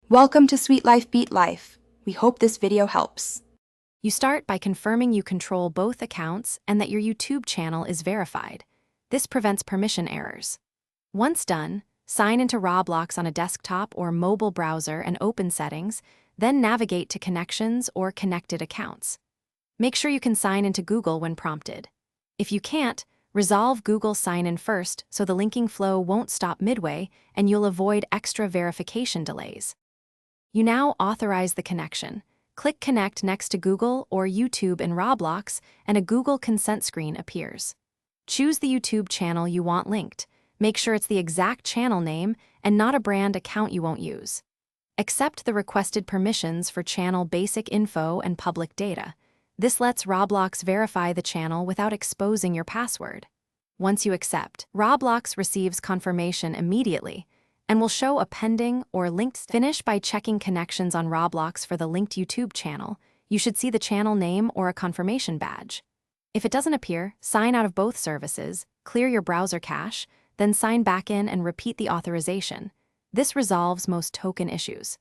Welcome to Sweet Life Beat Life. We hope this video helps. You start by confirming you control both accounts and that your YouTube channel is verified. This prevents permission errors. Once done, sign into Roblox on a desktop or mobile browser and open Settings, then navigate to Connections or Connected Accounts. Make sure you can sign into Google when prompted. If you can't, resolve Google sign-in first so the linking flow won't stop midway and you'll avoid extra verification delays. You now authorize the connection. Click Connect next to Google or YouTube in Roblox, and a Google consent screen appears. Choose the YouTube channel you want linked. Make sure it's the exact channel name and not a brand account you won't use. Accept the requested permissions for channel basic info and public data. This lets Roblox verify the channel without exposing your password. Once you accept, Roblox receives confirmation immediately and will show a pending or linked. Finish by checking connections on Roblox for the linked YouTube channel. You should see the channel name or a confirmation badge. If it doesn't appear, sign out of both services, clear your browser cache, then sign back in and repeat the authorization. This resolves most token issues.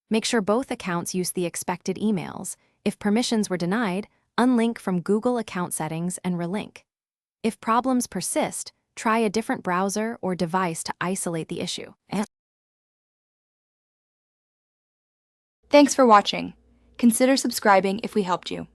Make sure both accounts use the expected emails. If permissions were denied, unlink from Google account settings and relink. If problems persist, try a different browser or device to isolate the issue. Thanks for watching. Consider subscribing if we helped you.